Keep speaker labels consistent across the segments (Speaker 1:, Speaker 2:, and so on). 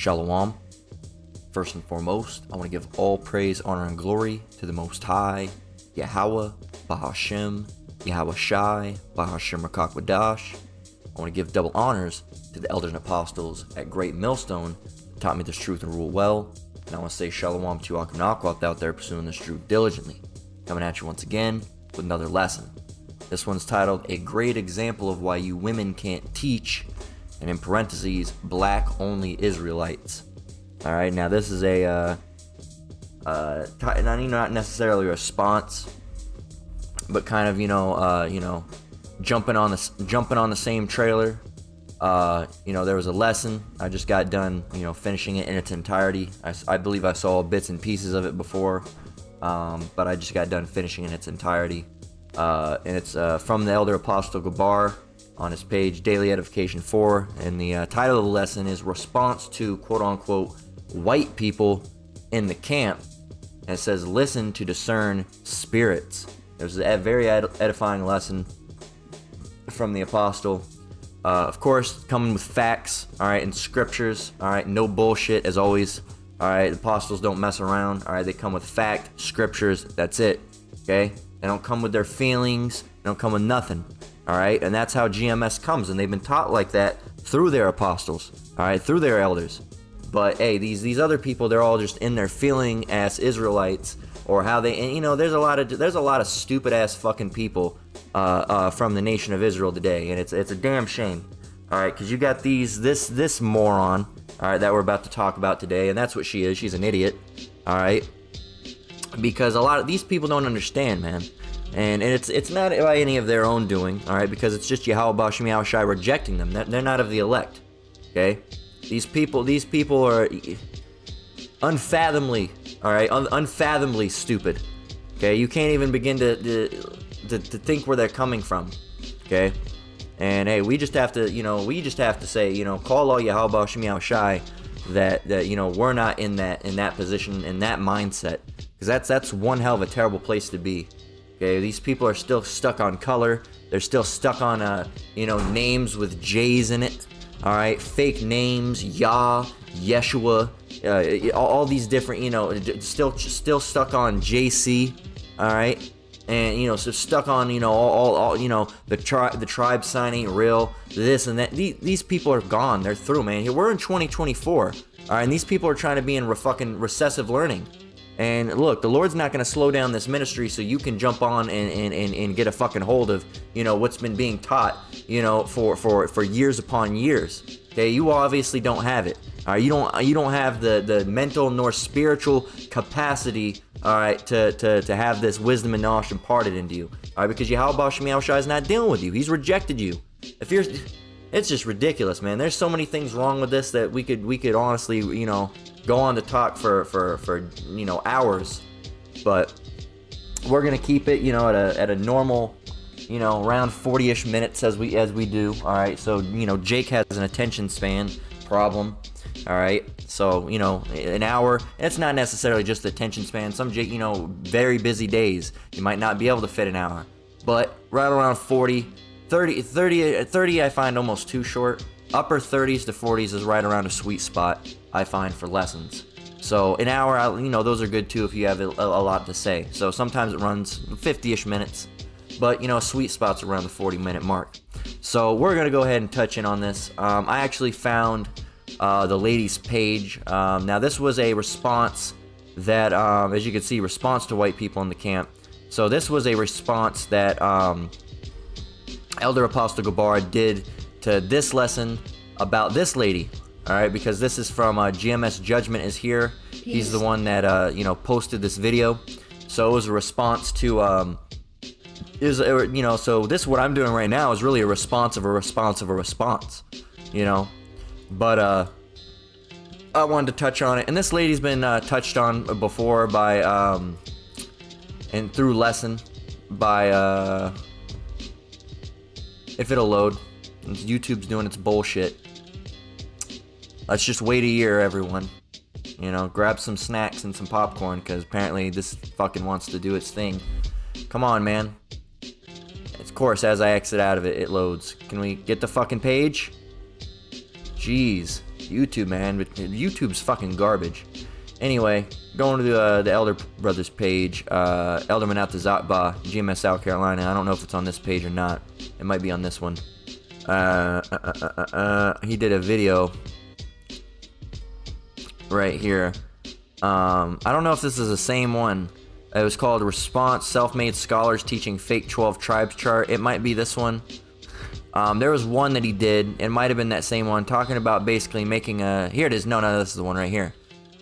Speaker 1: Shalom. First and foremost, I want to give all praise, honor, and glory to the Most High, Yahweh, Bahashem, Yahweh Shai, Bahashem Rakakwadash. I want to give double honors to the elders and apostles at Great Millstone who taught me this truth and rule well. And I want to say Shalom to Akanakwath out there pursuing this truth diligently. Coming at you once again with another lesson. This one's titled, A Great Example of Why You Women Can't Teach, and in parentheses, Black Only Israelites. Alright, now this is not necessarily a response, but kind of, jumping on the same trailer. There was a lesson. I just got done, finishing it in its entirety. I believe I saw bits and pieces of it before, but I just got done finishing in its entirety. And it's from the Elder Apostle Gabar on his page, Daily Edification 4, and the title of the lesson is Response to quote-unquote white people in the camp, and it says, listen to discern spirits. It was a very edifying lesson from the apostle. Of course, coming with facts, alright, and scriptures, alright, no bullshit as always, alright, the apostles don't mess around, alright, they come with fact, scriptures, that's it, okay? They don't come with their feelings, they don't come with nothing, alright, and that's how GMS comes, and they've been taught like that through their apostles, alright, through their elders. But hey, these other people, they're all just in their feeling ass Israelites, or how they, and there's a lot of stupid ass fucking people from the nation of Israel today, and it's a damn shame. All right, because you got this moron, all right, that we're about to talk about today, and that's what she is. She's an idiot. All right, because a lot of these people don't understand, man, and it's not by any of their own doing. All right, because it's just Yahweh Bashim Yahweh Shai rejecting them. They're not of the elect. Okay. These people are unfathomably, all right, unfathomably stupid. Okay, you can't even begin to think where they're coming from. Okay, and hey, we just have to say, call all Yahweh Bashim Yahweh Shai that we're not in that position, in that mindset, because that's one hell of a terrible place to be. Okay, these people are still stuck on color. They're still stuck on names with J's in it. All right, fake names, Yah, Yeshua, all these different, still stuck on JC. All right, and so stuck on all the tribe sign ain't real, this and that. These people are gone. They're through, man. We're in 2024. All right, and these people are trying to be in fucking recessive learning. And look, the Lord's not going to slow down this ministry so you can jump on and get a fucking hold of, what's been being taught, for years upon years. Okay, you obviously don't have it. All right, you don't have the mental nor spiritual capacity, all right, to have this wisdom and knowledge imparted into you. All right, because Yahweh Bashim Yahweh Shai is not dealing with you. He's rejected you. It's just ridiculous, man. There's so many things wrong with this that we could honestly, go on to talk for hours, but we're gonna keep it, at a normal, around 40-ish minutes as we do. All right, so Jake has an attention span problem. All right, so an hour. And it's not necessarily just attention span. Some Jake, very busy days, you might not be able to fit an hour, but right around 40. 30 I find almost too short. Upper 30s to 40s is right around a sweet spot, I find, for lessons. So an hour, those are good too if you have a lot to say. So sometimes it runs 50-ish minutes, but sweet spot's around the 40-minute mark. So we're gonna go ahead and touch in on this. I actually found the lady's page. Now this was a response that, as you can see, response to white people in the camp. So this was a response that Elder Apostle Gabar did to this lesson about this lady, all right, because this is from GMS Judgment is here. Yes. He's the one that posted this video. So it was a response to so this, what I'm doing right now, is really a response of a response of a response, but I wanted to touch on it, and this lady's been touched on before by and through lesson by if it'll load. YouTube's doing its bullshit. Let's just wait a year, everyone. Grab some snacks and some popcorn, because apparently this fucking wants to do its thing. Come on, man. Of course, as I exit out of it, it loads. Can we get the fucking page? Jeez. YouTube, man, but YouTube's fucking garbage. Anyway, going to the Elder Brothers page, Elderman out to Zatba, GMS, South Carolina. I don't know if it's on this page or not. It might be on this one. He did a video right here. I don't know if this is the same one. It was called Response, Self-Made Scholars Teaching Fake 12 Tribes Chart. It might be this one. There was one that he did. It might have been that same one, talking about basically making a... Here it is. No, this is the one right here.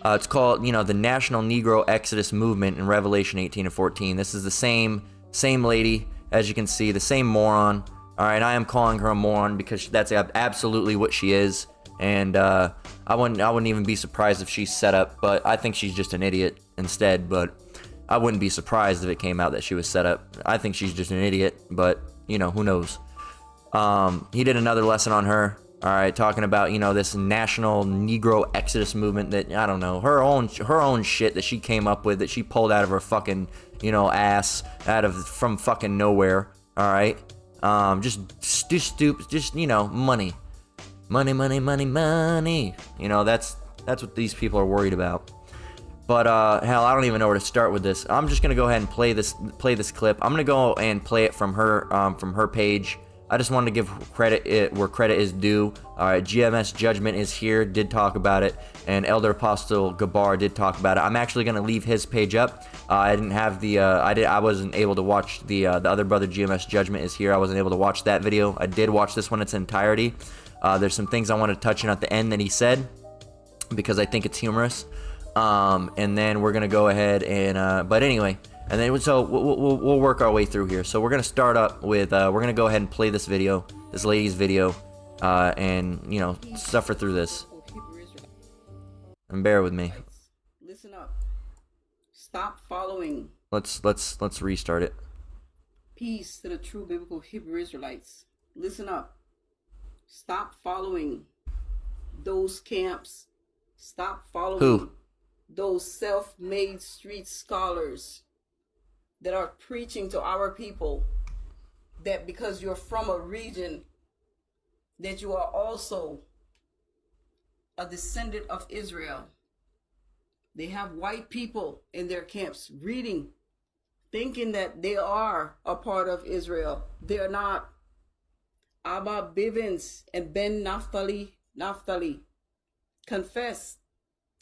Speaker 1: It's called, the National Negro Exodus Movement in Revelation 18 and 14. This is the same lady, as you can see, the same moron. All right, I am calling her a moron because that's absolutely what she is. And I wouldn't even be surprised if she's set up, but I think she's just an idiot instead. But I wouldn't be surprised if it came out that she was set up. I think she's just an idiot, but who knows? He did another lesson on her. All right, talking about this national Negro Exodus movement that I don't know, her own shit that she came up with, that she pulled out of her fucking ass, from fucking nowhere. All right, just stupid, just money. That's what these people are worried about. But hell, I don't even know where to start with this. I'm just gonna go ahead and play this clip. I'm gonna go and play it from her page. I just wanted to give credit where credit is due. All right, GMS Judgment is here, did talk about it, and Elder Apostle Gabar did talk about it. I'm actually gonna leave his page up. I didn't have the I wasn't able to watch the other brother GMS Judgment is here. I wasn't able to watch that video. I did watch this one in its entirety. There's some things I want to touch on at the end that he said because I think it's humorous. And then we're gonna go ahead and but anyway. And then so we'll work our way through here. So we're gonna start up with we're gonna go ahead and play this video, this lady's video, and suffer through this. And bear with me.
Speaker 2: Listen up. Stop following.
Speaker 1: Let's restart it.
Speaker 2: Peace to the true biblical Hebrew Israelites. Listen up. Stop following those camps. Stop following
Speaker 1: who?
Speaker 2: Those self-made street scholars that are preaching to our people that because you're from a region that you are also a descendant of Israel. They have white people in their camps reading, thinking that they are a part of Israel. They're not. Abba Bivens and Ben Naphtali confess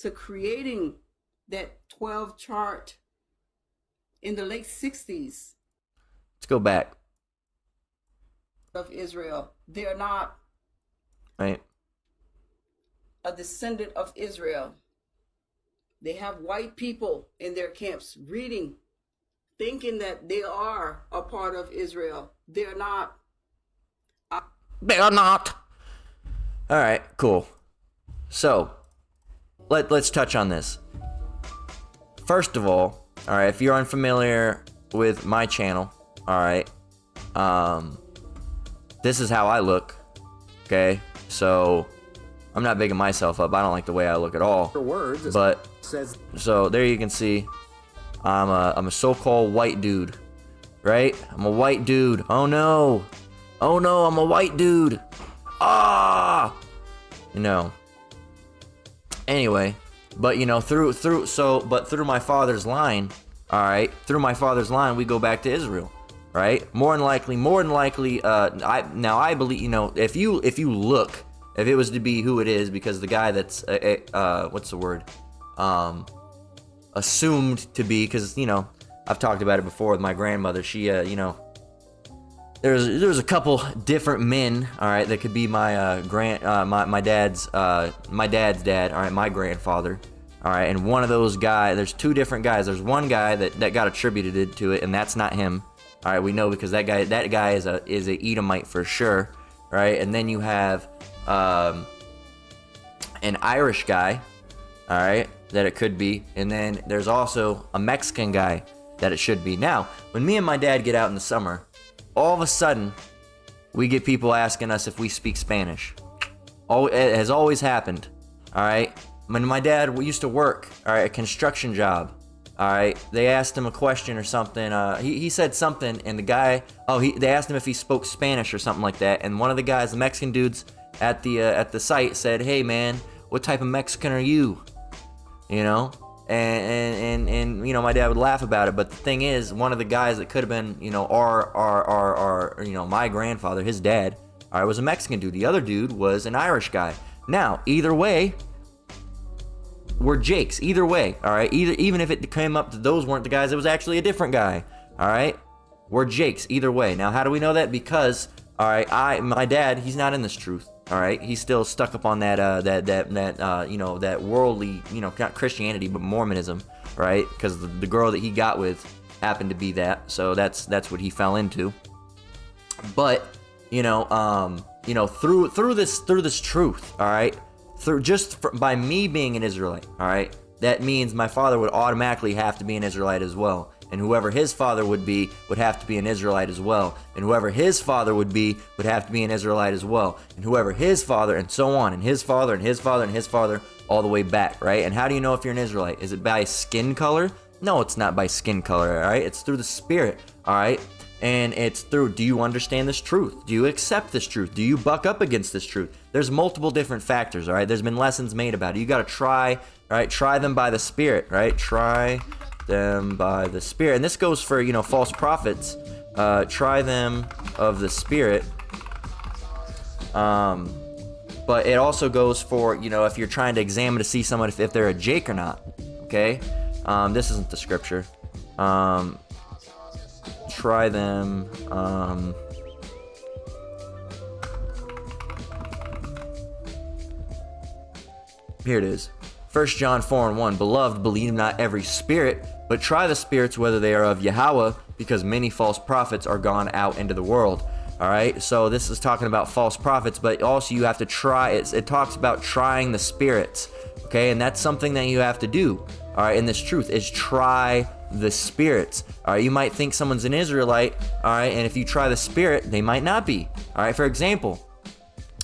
Speaker 2: to creating that 12 chart in the late 60s.
Speaker 1: Let's go back.
Speaker 2: Of Israel. They're not
Speaker 1: right.
Speaker 2: A descendant of Israel. They have white people in their camps reading, thinking that they are a part of Israel. They're not.
Speaker 1: They are not. All right, cool. So, let's touch on this. First of all right, if you're unfamiliar with my channel, all right, this is how I look. Okay, so I'm not bigging myself up. I don't like the way I look at all. But so there you can see, I'm a so-called white dude, right? I'm a white dude. Oh no, I'm a white dude. Anyway, but through my father's line, all right, through my father's line, we go back to Israel, right? More than likely, I believe, if you look, if it was to be who it is, because the guy that's what's the word, assumed to be, because I've talked about it before with my grandmother. She there's a couple different men, all right, that could be my my dad's dad, all right, my grandfather, all right, and one of those guys, there's two different guys. There's one guy that got attributed to it, and that's not him, all right. We know because that guy is a Edomite for sure, right? And then you have an Irish guy, all right, that it could be, and then there's also a Mexican guy that it should be. Now, when me and my dad get out in the summer, all of a sudden, we get people asking us if we speak Spanish. It has always happened, all right? When my dad used to work, all right, a construction job, all right, they asked him a question or something. He said something, and the guy, they asked him if he spoke Spanish or something like that, and one of the guys, the Mexican dudes at the site said, "Hey man, What type of Mexican are you? You know? And you know, my dad would laugh about it, but the thing is, one of the guys that could have been, you know, our you know, my grandfather, his dad, all right, was a Mexican dude. The other dude was an Irish guy. Now, either way, we're Jakes. Either way, all right? Even if it came up that those weren't the guys, it was actually a different guy, all right? We're Jakes either way. Now, how do we know that? Because, all right, my dad, he's not in this truth. All right, he's still stuck up on that you know, that worldly, you know, not Christianity but Mormonism, right? Because the girl that he got with happened to be that, so that's what he fell into. But you know, through this truth, all right, by me being an Israelite, all right, that means my father would automatically have to be an Israelite as well. And whoever his father would have to be an Israelite as well. And whoever his father would have to be an Israelite as well. And whoever his father, and so on, and his father, and his father, and his father, all the way back, right? And how do you know if you're an Israelite? Is it by skin color? No, it's not by skin color, all right? It's through the Spirit, all right? And it's through, do you understand this truth? Do you accept this truth? Do you buck up against this truth? There's multiple different factors, all right? There's been lessons made about it. You got to try, all right? Try them by the Spirit, right? Try them by the Spirit. And this goes for, you know, false prophets. Try them of the Spirit. But it also goes for, you know, if you're trying to examine to see someone if they're a Jake or not. Okay? This isn't the scripture. Try them. Here it is. 1 John 4:1. Beloved, believe not every spirit, but try the spirits whether they are of Yahweh, because many false prophets are gone out into the world. All right, so this is talking about false prophets, but also you have to try. It talks about trying the spirits, okay, and that's something that you have to do. All right, in this truth is try the spirits. All right, you might think someone's an Israelite, all right, and if you try the spirit, they might not be. All right, for example,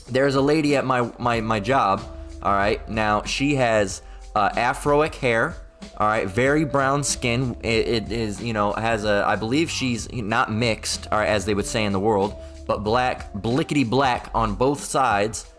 Speaker 1: there's a lady at my job. All right, now she has Afroic hair. All right, very brown skin. It is, you know, has a, I believe she's not mixed, or as they would say in the world, but black, blickety black on both sides.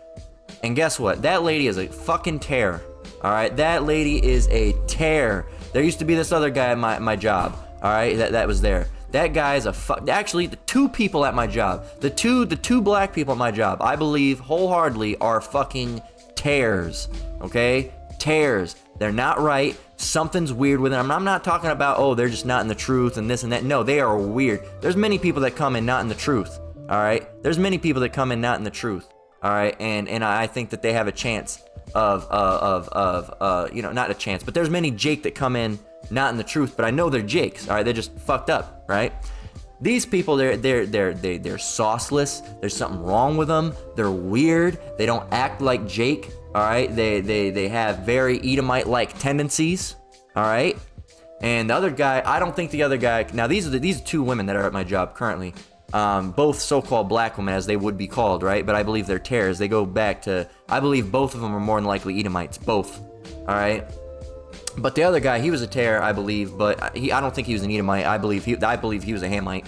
Speaker 1: And guess what? That lady is a fucking tear. All right, that lady is a tear. There used to be this other guy at my job. All right, that was there. That guy is actually, the two people at my job, the two black people at my job, I believe wholeheartedly are fucking tears. Okay, tears. They're not right. Something's weird with them. I'm not talking about, oh, they're just not in the truth and this and that. No, they are weird. There's many people that come in not in the truth. All right, there's many people that come in not in the truth. All right, and I think that they have a chance of you know, not a chance, but there's many Jake that come in not in the truth, but I know they're Jakes. All right, they're just fucked up, right? These people, they're sauceless. There's something wrong with them. They're weird. They don't act like Jake. All right, they have very Edomite-like tendencies. All right, and the other guy, I don't think the other guy. Now these are two women that are at my job currently. Both so-called black women, as they would be called, right? But I believe they're tears. They go back to, I believe both of them are more than likely Edomites, both. All right. But the other guy, he was a tear, I believe, but I don't think he was an Edomite. I believe he was a Hamite.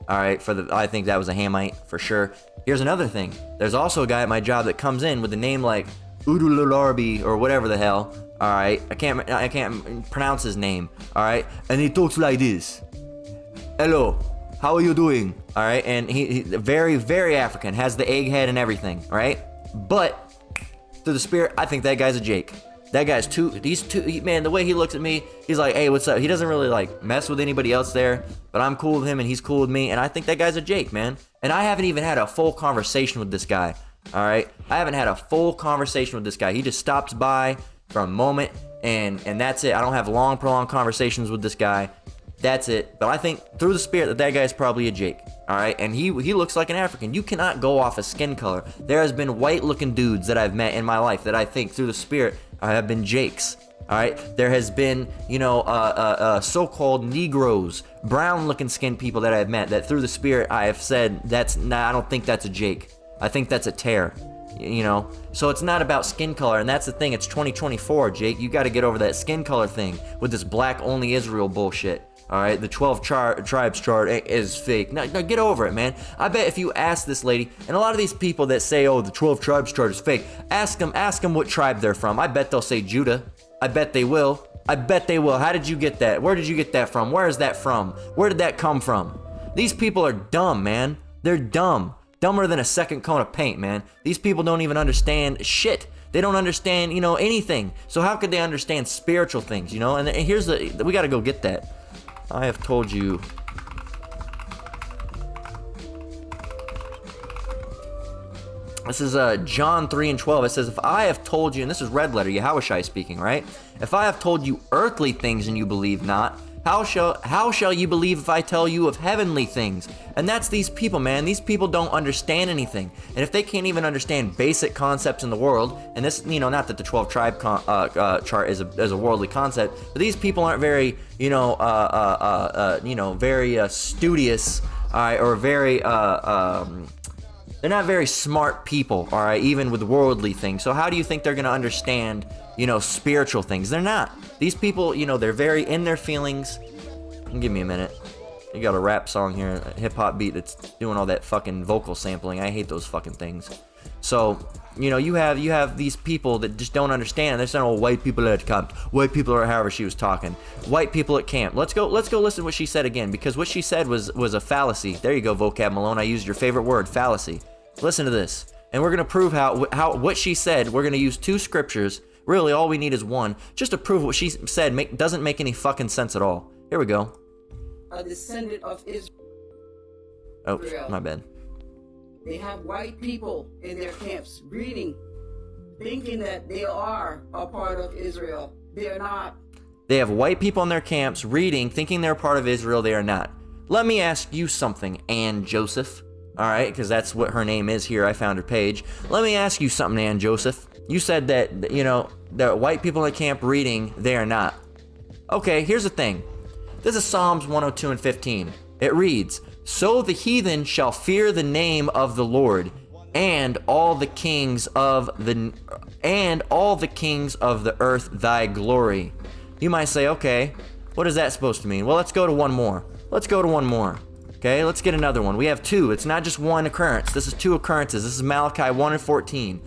Speaker 1: All right, I think that was a Hamite for sure. Here's another thing. There's also a guy at my job that comes in with a name like Udulalarbi or whatever the hell. All right, I can't pronounce his name. All right, and he talks like this. Hello. How are you doing? All right, and he very, very African, has the egg head and everything, right? But through the Spirit, I think that guy's a Jake. That guy's man, the way he looks at me, he's like, hey, what's up? He doesn't really like mess with anybody else there, but I'm cool with him and he's cool with me, and I think that guy's a Jake, man. And I haven't even had a full conversation with this guy, all right? I haven't had a full conversation with this guy. He just stops by for a moment, and that's it. I don't have long, prolonged conversations with this guy. That's it. But I think through the Spirit that guy's probably a Jake. All right, and he looks like an African. You cannot go off of skin color. There has been white-looking dudes that I've met in my life that I think through the Spirit have been Jakes. All right, there has been, you know, so-called Negroes, brown-looking skin people that I've met that through the Spirit I have said I don't think that's a Jake. I think that's a tear. You know, so it's not about skin color, and that's the thing. It's 2024, Jake. You got to get over that skin color thing with this black-only Israel bullshit. All right, the 12 tribes chart is fake. Now, get over it, man. I bet if you ask this lady, and a lot of these people that say, oh, the 12 tribes chart is fake, ask them what tribe they're from. I bet they'll say Judah. I bet they will. I bet they will. How did you get that? Where did you get that from? Where is that from? Where did that come from? These people are dumb, man. They're dumb. Dumber than a second coat of paint, man. These people don't even understand shit. They don't understand, anything. So how could they understand spiritual things, And here's we got to go get that. I have told you. This is John 3:12. It says, if I have told you, and this is red letter, Yahushua speaking, right? If I have told you earthly things and you believe not, how shall you believe if I tell you of heavenly things? And that's these people, man. These people don't understand anything. And if they can't even understand basic concepts in the world, and this, not that the 12 tribe chart is a worldly concept, but these people aren't very, very studious, all right, or very, they're not very smart people, all right, even with worldly things. So how do you think they're going to understand, spiritual things? They're not. These people, they're very in their feelings. Give me a minute. You got a rap song here, a hip-hop beat that's doing all that fucking vocal sampling. I hate those fucking things. So, you have these people that just don't understand. They're saying, oh, white people at camp. White people, or however she was talking. White people at camp. Let's go listen to what she said again, because what she said was a fallacy. There you go, Vocab Malone. I used your favorite word, fallacy. Listen to this. And we're going to prove how what she said. We're going to use two scriptures. Really, all we need is one, just to prove what she said doesn't make any fucking sense at all. Here we go.
Speaker 2: A descendant of Israel.
Speaker 1: Oh, my bad.
Speaker 2: They have white people in their camps reading, thinking that they are a part of Israel. They are not.
Speaker 1: They have white people in their camps reading, thinking they're a part of Israel. They are not. Let me ask you something, Ann Joseph. All right, because that's what her name is here. I found her page. Let me ask you something, Ann Joseph. You said that, the white people in the camp reading, they are not. Okay, here's the thing. This is Psalms 102 and 15. It reads, so the heathen shall fear the name of the Lord, and all the kings of the earth thy glory. You might say, okay, what is that supposed to mean? Well, let's go to one more. Okay, let's get another one. We have two. It's not just one occurrence. This is two occurrences. This is Malachi 1 and 14.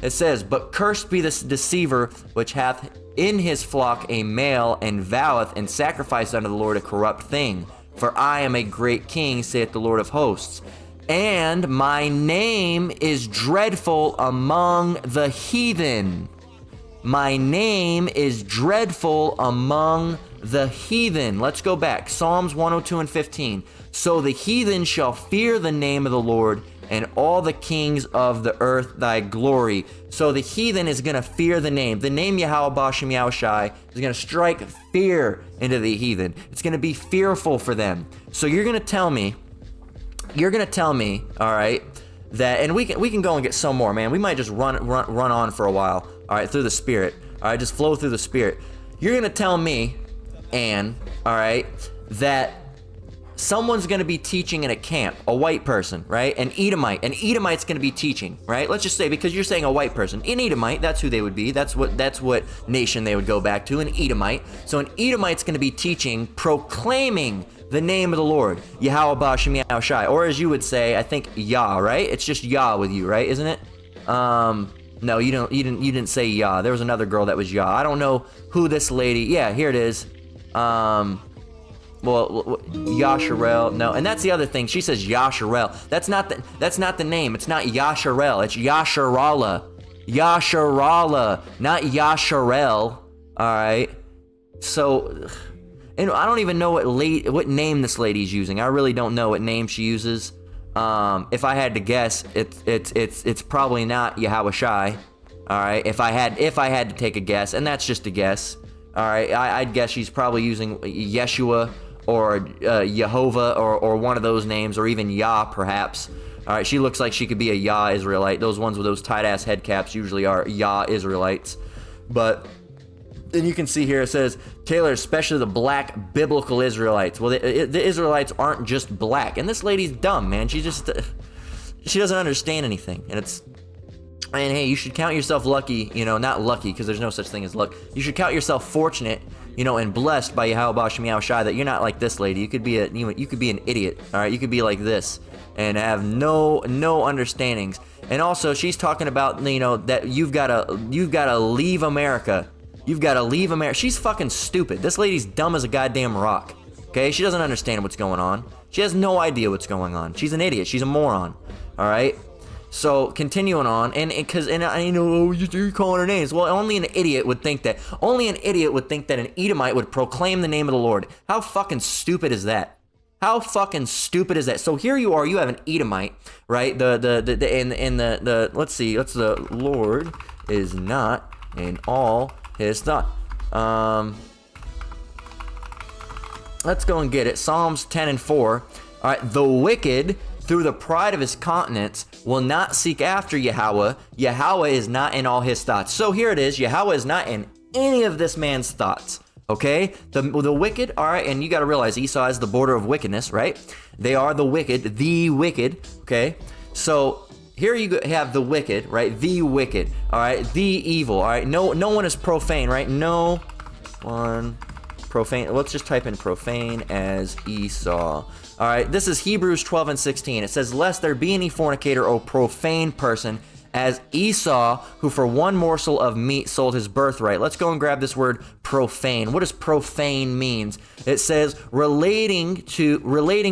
Speaker 1: It says, but cursed be this deceiver which hath in his flock a male, and voweth and sacrificed unto the Lord a corrupt thing. For I am a great king, saith the Lord of hosts. And my name is dreadful among the heathen. My name is dreadful among the heathen. Let's go back. Psalms 102 and 15. So the heathen shall fear the name of the Lord, and all the kings of the earth thy glory. So the heathen is going to fear the name. The name Yahweh Bashem Yahushai is going to strike fear into the heathen. It's going to be fearful for them. So you're going to tell me, all right, that, and we can go and get some more, man. We might just run on for a while, all right, through the Spirit. All right, just flow through the Spirit. You're going to tell me, Ann, all right, that someone's going to be teaching in a camp, a white person, right? An Edomite's going to be teaching, right? Let's just say, because you're saying a white person, an Edomite, that's who they would be. That's what nation they would go back to, an Edomite. So an Edomite's going to be teaching, proclaiming the name of the Lord, Yahweh Bashem Yahushai, or as you would say, I think Yah, right? It's just Yah with you, right? Isn't it? No, you didn't say Yah. There was another girl that was Yah. I don't know who this lady. Yeah, here it is. Well, Yasharel, no, and that's the other thing. She says Yasharel. That's not the name. It's not Yasharel. It's Yasharala, not Yasharel. All right. So, and I don't even know what name this lady's using. I really don't know what name she uses. If I had to guess, it's probably not Yahushai. All right. If I had to take a guess, and that's just a guess. All right. I'd guess she's probably using Yeshua, or Yehovah, or one of those names, or even Yah, perhaps. All right, she looks like she could be a Yah Israelite. Those ones with those tight-ass head caps usually are Yah Israelites. But then you can see here it says, Taylor, especially the black biblical Israelites. Well, the Israelites aren't just black. And this lady's dumb, man. She doesn't understand anything. And hey, you should count yourself lucky, not lucky, because there's no such thing as luck. You should count yourself fortunate and blessed by Yahweh Shem Shai, that you're not like this lady. You could be you could be an idiot, all right? You could be like this and have no understandings. And also, she's talking about, that you've got to leave America. You've got to leave America. She's fucking stupid. This lady's dumb as a goddamn rock. Okay, she doesn't understand what's going on. She has no idea what's going on. She's an idiot. She's a moron. All right. So continuing on, and I know you're calling her names. Well, only an idiot would think that. Only an idiot would think that an Edomite would proclaim the name of the Lord. How fucking stupid is that? How fucking stupid is that? So here you are. You have an Edomite, right? Let's see. What's the Lord is not in all his thought. Let's go and get it. Psalms 10 and 4. All right. The wicked, through the pride of his countenance, will not seek after Yahweh. Yahweh is not in all his thoughts. So here it is. Yahweh is not in any of this man's thoughts. Okay? The wicked, all right, and you got to realize Esau is the border of wickedness, right? They are the wicked, okay? So here you have the wicked, right? The wicked, all right? The evil, all right? No one is profane, right? No one profane. Let's just type in profane as Esau. All right, this is Hebrews 12 and 16. It says, lest there be any fornicator or profane person as Esau, who for one morsel of meat sold his birthright. Let's go and grab this word profane. What does profane means? It says relating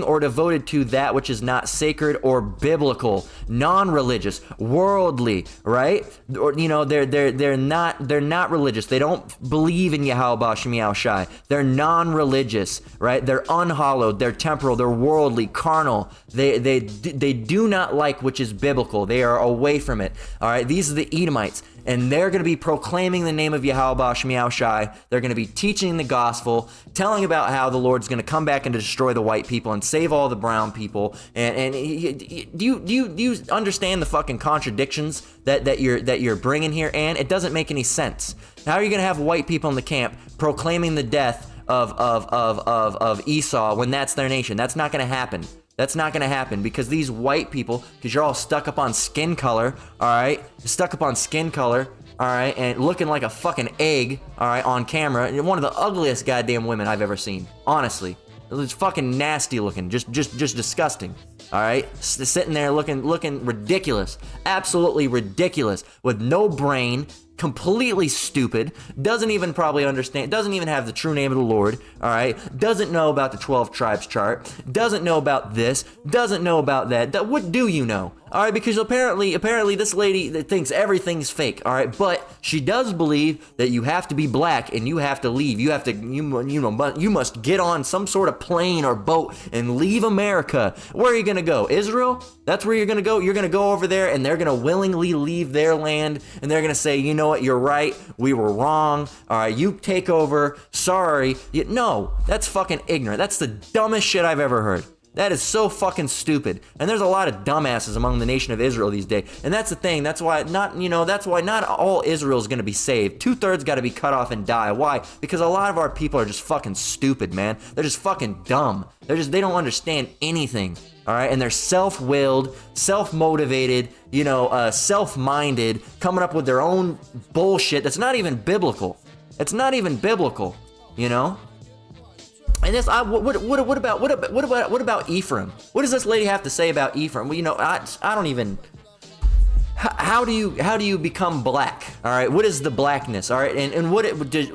Speaker 1: or devoted to that which is not sacred or biblical, non-religious, worldly, right? Or they're not religious. They don't believe in Yahweh Shem Shai. They're non-religious, right? They're unhallowed. They're temporal. They're worldly, carnal. They do not like which is biblical. They are away from it. All right, these are the Edomites, and they're going to be proclaiming the name of Yahweh Shem Shai. They're going to be teaching the gospel, telling about how the Lord's going to come back and destroy the white people and save all the brown people. And do you understand the fucking contradictions that you're bringing here? And it doesn't make any sense. How are you going to have white people in the camp proclaiming the death of Esau when that's their nation? That's not going to happen. That's not going to happen because these white people, because you're all stuck up on skin color, all right? Stuck up on skin color, all right? And looking like a fucking egg, all right, on camera. One of the ugliest goddamn women I've ever seen, honestly. It's fucking nasty looking, just disgusting, all right? Sitting there looking ridiculous, absolutely ridiculous, with no brain, completely stupid, doesn't even probably understand, doesn't even have the true name of the Lord, all right, doesn't know about the 12 tribes chart, doesn't know about this, doesn't know about that. What do you know? All right, because apparently this lady that thinks everything's fake, all right, but she does believe that you have to be black and you have to leave. You must get on some sort of plane or boat and leave America. Where are you going to go? Israel? That's where you're going to go? You're going to go over there and they're going to willingly leave their land and they're going to say, you know what, you're right, we were wrong, all right, you take over, sorry. No, that's fucking ignorant. That's the dumbest shit I've ever heard. That is so fucking stupid. And there's a lot of dumbasses among the nation of Israel these days. And that's the thing. That's why not all Israel is going to be saved. 2/3 got to be cut off and die. Why? Because a lot of our people are just fucking stupid, man. They're just fucking dumb. They don't understand anything. All right, and they're self-willed, self-motivated, self-minded, coming up with their own bullshit that's not even biblical. It's not even biblical, And this, what about Ephraim? What does this lady have to say about Ephraim? Well, I don't even. How do you become black? All right, what is the blackness? All right, and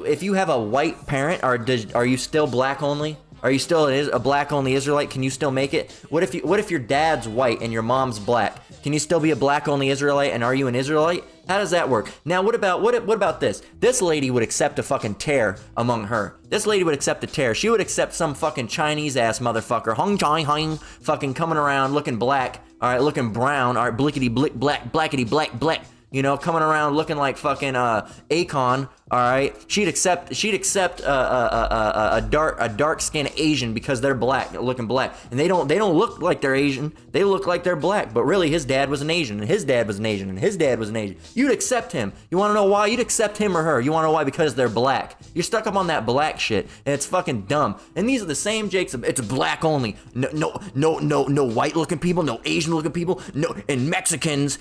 Speaker 1: if you have a white parent, are you still black only? Are you still a black only Israelite? Can you still make it? What if your dad's white and your mom's black? Can you still be a black only Israelite? And are you an Israelite? How does that work? Now, what about this? This lady would accept a fucking tear among her. This lady would accept a tear. She would accept some fucking Chinese ass motherfucker, hong chai hong, fucking coming around looking black, all right, looking brown, all right, blickety blick black, blackety black black. Coming around looking like fucking Akon, all right? She'd accept a dark skinned Asian because they're black, looking black, and they don't look like they're Asian. They look like they're black, but really his dad was an Asian, and his dad was an Asian, and his dad was an Asian. You'd accept him. You want to know why? You'd accept him or her. You want to know why? Because they're black. You're stuck up on that black shit, and it's fucking dumb. And these are the same Jakes. It's black only. No white looking people, no Asian looking people, no, and Mexicans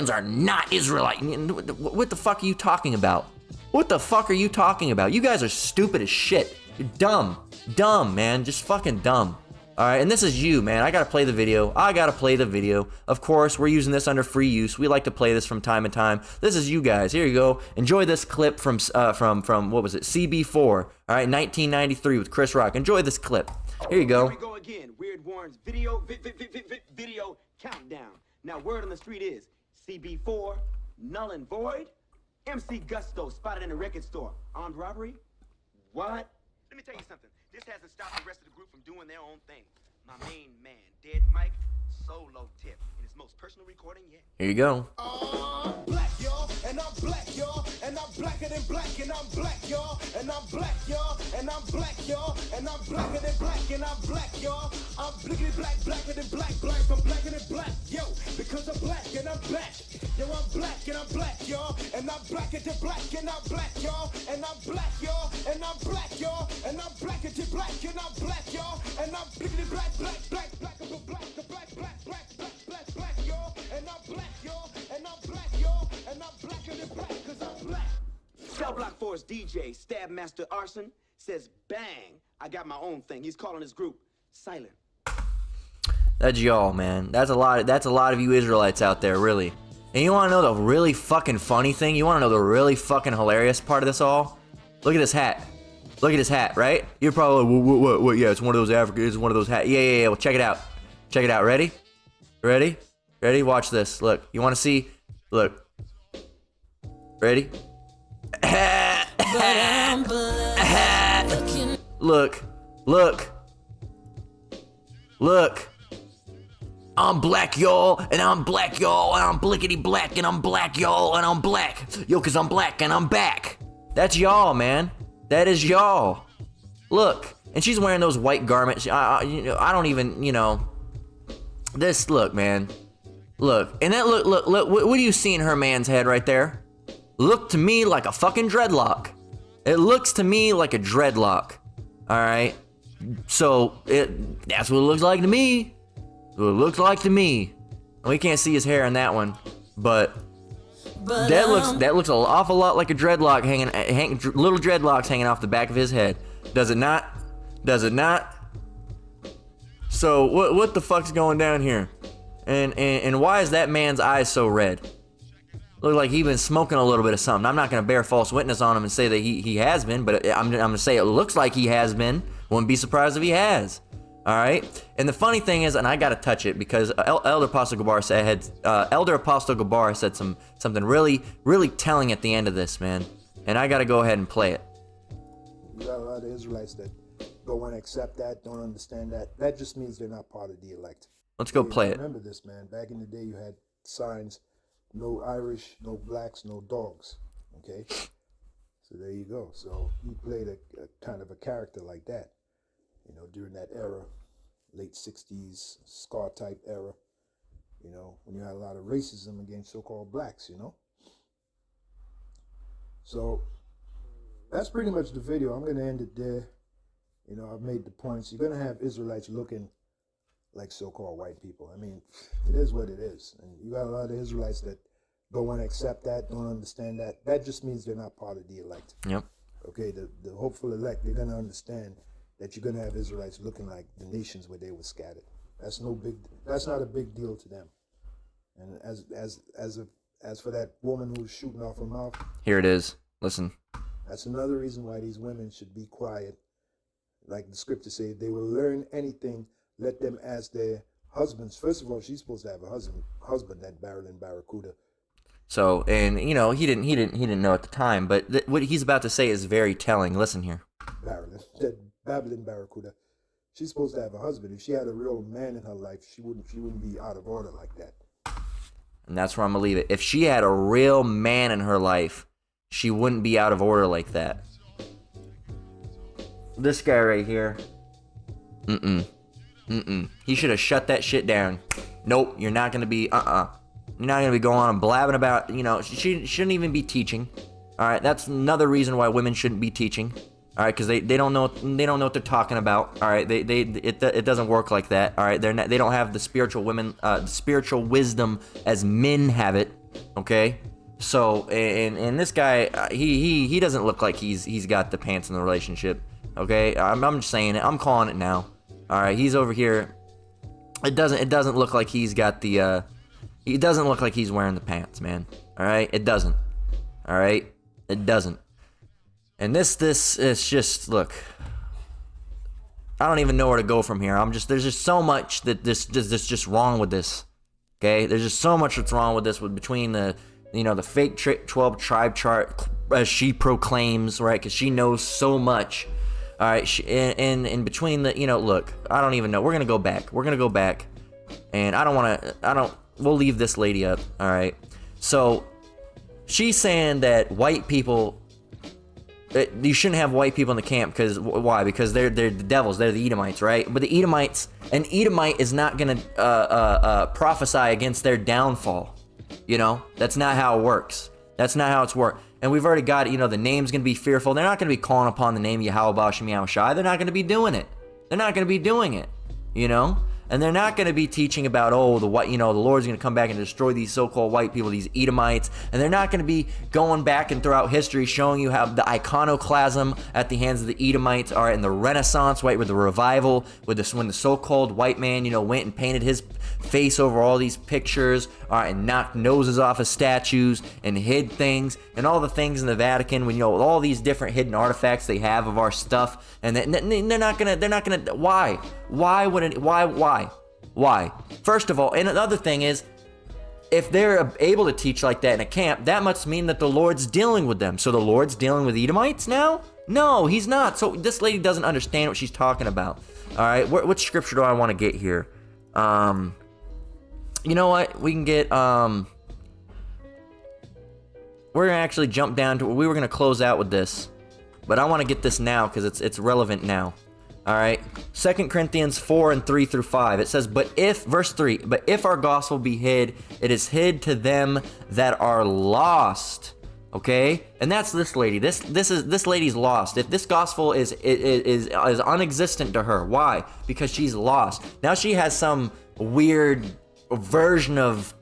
Speaker 1: are not Israelite. What the fuck are you talking about? What the fuck are you talking about? You guys are stupid as shit. You're dumb. Dumb, man. Just fucking dumb. Alright, and this is you, man. I gotta play the video. Of course, we're using this under free use. We like to play this from time to time. This is you guys. Here you go. Enjoy this clip from what was it? CB4. Alright, 1993 with Chris Rock. Enjoy this clip. Here you go.
Speaker 3: Here we go again. Weird Warren's video countdown. Now, word on the street is CB4, null and void. MC Gusto spotted in a record store. Armed robbery? What? Let me tell you something. This hasn't stopped the rest of the group from doing their own thing. My main man, Dead Mike, solo tip in his most personal recording yet.
Speaker 1: Here you go.
Speaker 4: Black, y'all, and I'm black, y'all, and I'm blacker than black, and I'm black, y'all, and I'm black, y'all, and I'm black, y'all, and I'm blacker than black, and I'm black, y'all. I'm blickety black, blacker than black, black, I'm blacker than black, yo, because I'm black and I'm black. Yo, I'm black and I'm black, y'all, and I'm blacker than black, and I'm black, y'all, and I'm black, y'all, and I'm black, y'all, and I'm blacker than black, and I'm black, y'all, and I'm blickety black, black, black, black, I'm black, black, black, black, black, black, black, y'all, and I'm black, y'all, and I'm black, y'all, and I'm blacker than black, cause I'm black.
Speaker 3: Cell Block Force DJ, Stab Master Arson, says bang, I got my own thing. He's calling his group Silent.
Speaker 1: That's y'all, man. That's a lot of you Israelites out there, really. And you want to know the really fucking funny thing? You want to know the really fucking hilarious part of this all? Look at this hat. Look at his hat, right? You're probably like, what? Yeah, it's one of those Africans. It's one of those hats. Yeah. Well, check it out. Check it out. Ready? Ready? Ready? Watch this. Look. You want to see? Look. Ready? Look. Look. Look. I'm black, y'all, and I'm black, y'all, and I'm blickety black, and I'm black, y'all, and I'm black. Yo, cause I'm black, and I'm back. That's y'all, man. That is y'all. Look. And she's wearing those white garments. I don't even, this, look, man. Look. And that, look, what do you see in her man's head right there? Look to me like a fucking dreadlock. It looks to me like a dreadlock. Alright? So, that's what it looks like to me. It looks like to me. We can't see his hair in that one, but that looks an awful lot like a dreadlock little dreadlocks hanging off the back of his head. Does it not? Does it not? So what the fuck's going down here? And why is that man's eyes so red? Look like he's been smoking a little bit of something. I'm not gonna bear false witness on him and say that he has been, but I'm gonna say it looks like he has been. Wouldn't be surprised if he has. All right, and the funny thing is, and I gotta touch it because Elder Apostle Gabar said something really, really telling at the end of this, man, and I gotta go ahead and play it.
Speaker 5: You got a lot of Israelites that don't want to accept that, don't understand that. That just means they're not part of the elect.
Speaker 1: Let's go play it.
Speaker 5: Remember this, man. Back in the day, you had signs: no Irish, no blacks, no dogs. Okay, so there you go. So he played a kind of a character like that. During that era, late 60s, Scar type era, when you had a lot of racism against so-called blacks, So that's pretty much the video. I'm going to end it there. I've made the points. You're going to have Israelites looking like so-called white people. I mean, it is what it is. And you got a lot of Israelites that don't want to accept that, don't understand that. That just means they're not part of the elect.
Speaker 1: Yep.
Speaker 5: Okay, the hopeful elect, they're going to understand that you're going to have Israelites looking like the nations where they were scattered. That's not a big deal to them. And as for that woman who's shooting off her mouth,
Speaker 1: here it is. Listen.
Speaker 5: That's another reason why these women should be quiet. Like the scripture says, if they will learn anything, let them ask their husbands. First of all, she's supposed to have a husband, that Barrelin Barracuda. So, and he didn't know at the time, but what he's about to say is very telling. Listen here. Barrelin, that Babylon Barracuda. She's supposed to have a husband. If she had a real man in her life, she wouldn't be out of order like that. And that's where I'm gonna leave it. If she had a real man in her life, she wouldn't be out of order like that. This guy right here. He should have shut that shit down. Nope, you're not gonna be. You're not gonna be going on and blabbing about. She shouldn't even be teaching. All right, that's another reason why women shouldn't be teaching. All right, because they don't know what they're talking about. All right, it doesn't work like that. All right, they don't have the spiritual wisdom as men have it. Okay,
Speaker 1: So, and this guy, he doesn't look like he's got the pants in the relationship. Okay, I'm just saying it. I'm calling it now. All right, he's over here. It doesn't look like he's got the. He doesn't look like he's wearing the pants, man. All right, it doesn't. All right, it doesn't. And this is just, look. I don't even know where to go from here. There's just so much that this just wrong with this. Okay, there's just so much that's wrong with this, between the fake 12 tribe chart, as she proclaims, right? Because she knows so much. All right, and between the, look, I don't even know. We're gonna go back, and we'll leave this lady up. All right, so she's saying that white people. You shouldn't have white people in the camp, because why? Because they're the devils. They're the Edomites, right? But the Edomites, an Edomite is not gonna prophesy against their downfall. That's not how it works. That's not how it's worked. And we've already got, the name's gonna be fearful. They're not gonna be calling upon the name Yahweh Bashem Yahweh Shai. They're not gonna be doing it. They're not gonna be doing it. And they're not going to be teaching about, the Lord's going to come back and destroy these so-called white people, these Edomites. And they're not going to be going back and throughout history showing you how the iconoclasm at the hands of the Edomites are in the Renaissance, right, with the revival, when the so-called white man, went and painted his face over all these pictures, and knocked noses off of statues and hid things, and all the things in the Vatican, when all these different hidden artifacts they have of our stuff, and they're not gonna. Why? First of all, and another thing is, if they're able to teach like that in a camp, that must mean that the Lord's dealing with them. So the Lord's dealing with Edomites now? No, he's not. So this lady doesn't understand what she's talking about. All right, what scripture do I want to get here? You know what? We can get, we're going to actually jump down to, we were going to close out with this, but I want to get this now because it's relevant now. All right, 2 Corinthians 4:3-5. It says, verse 3, but if our gospel be hid, it is hid to them that are lost. Okay, and that's this lady. This lady's lost. If this gospel is unexistent to her, why? Because she's lost. Now she has some weird version of.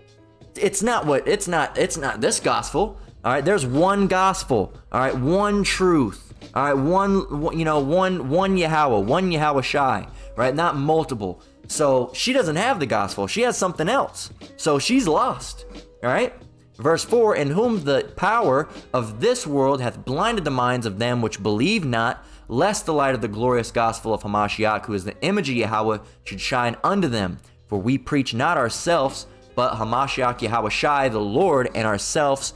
Speaker 1: It's not this gospel. All right, there's one gospel. All right, one truth. All right, one Yahweh, one Yahweh Shai, right? Not multiple. So she doesn't have the gospel. She has something else. So she's lost. All right. Verse 4, in whom the power of this world hath blinded the minds of them which believe not, lest the light of the glorious gospel of Hamashiach, who is the image of Yahweh, should shine unto them. For we preach not ourselves, but Hamashiach Yahweh Shai, the Lord, and ourselves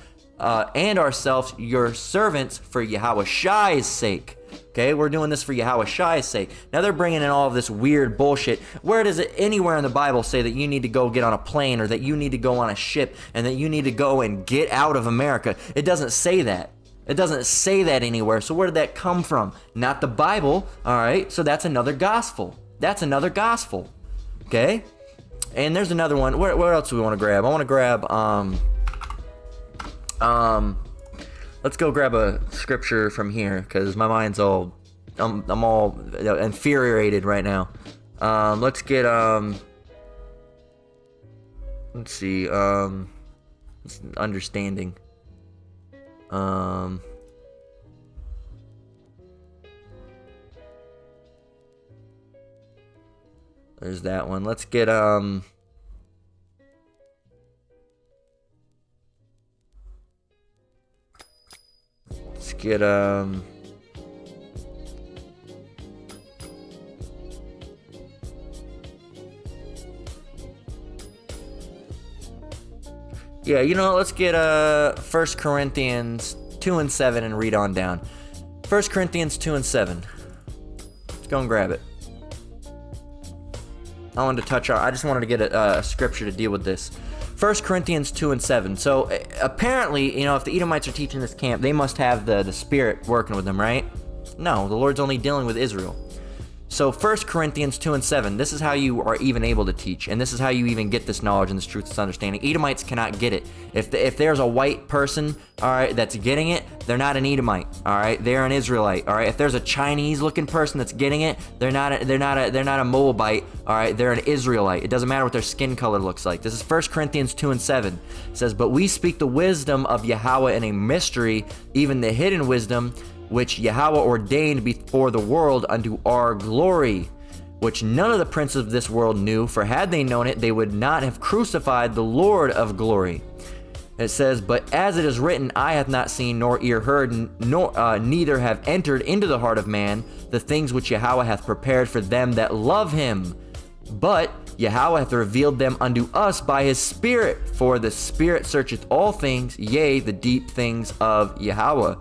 Speaker 1: your servants for Yahweh Shai's sake. Okay, we're doing this for Yahweh Shai's sake. Now they're bringing in all of this weird bullshit. Where does it anywhere in the Bible say that you need to go get on a plane, or that you need to go on a ship, and that you need to go and get out of America? It doesn't say that. It doesn't say that anywhere. So where did that come from? Not the Bible. All right, so that's another gospel. That's another gospel. Okay, and there's another one. What else do we want to grab? I want to grab let's go grab a scripture from here, because my mind's all, I'm all infuriated right now. Let's get, let's see, understanding. There's that one. Let's get, yeah, let's get 1 Corinthians 2:7 and read on down. 1 Corinthians 2:7. Let's go and grab it. I just wanted to get a scripture to deal with this. 1 Corinthians 2:7. So apparently, if the Edomites are teaching this camp, they must have the Spirit working with them, right? No, the Lord's only dealing with Israel. So 1 Corinthians 2 and 7, this is how you are even able to teach, and this is how you even get this knowledge and this truth, this understanding. Edomites cannot get it. If there's a white person, all right, that's getting it, they're not an Edomite, all right? They're an Israelite, all right? If there's a Chinese-looking person that's getting it, they're not a Moabite, all right? They're an Israelite. It doesn't matter what their skin color looks like. This is 1 Corinthians 2 and 7. It says, "But we speak the wisdom of Yahweh in a mystery, even the hidden wisdom, which Yahweh ordained before the world unto our glory, which none of the princes of this world knew, for had they known it, they would not have crucified the Lord of glory." It says, "But as it is written, eye hath not seen, nor ear heard, nor neither have entered into the heart of man the things which Yahweh hath prepared for them that love him. But Yahweh hath revealed them unto us by his Spirit, for the Spirit searcheth all things, yea, the deep things of Yahweh."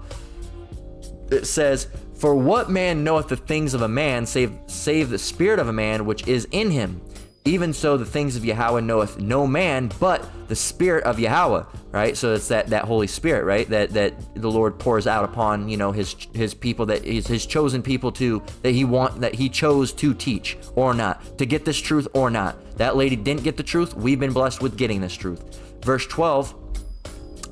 Speaker 1: It says, "For what man knoweth the things of a man, save the spirit of a man which is in him? Even so the things of Yahweh knoweth no man, but the Spirit of Yahweh." Right? So it's that Holy Spirit, right? That the Lord pours out upon, his people, that his chosen people that he chose to teach or not, to get this truth or not. That lady didn't get the truth. We've been blessed with getting this truth. Verse 12,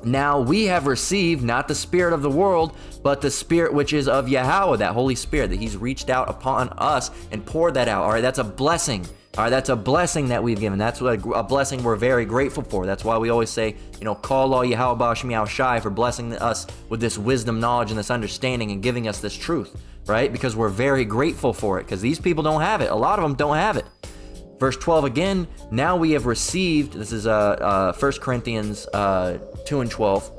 Speaker 1: "Now we have received not the spirit of the world, but the Spirit which is of Yahweh," that Holy Spirit that he's reached out upon us and poured that out. All right, that's a blessing. All right, that's a blessing that we've given. That's a blessing we're very grateful for. That's why we always say, call all Yahweh Bashmi Al Shai for blessing us with this wisdom, knowledge, and this understanding and giving us this truth, right? Because we're very grateful for it, because these people don't have it. A lot of them don't have it. Verse 12 again, "Now we have received," this is 1 Corinthians 2 and 12,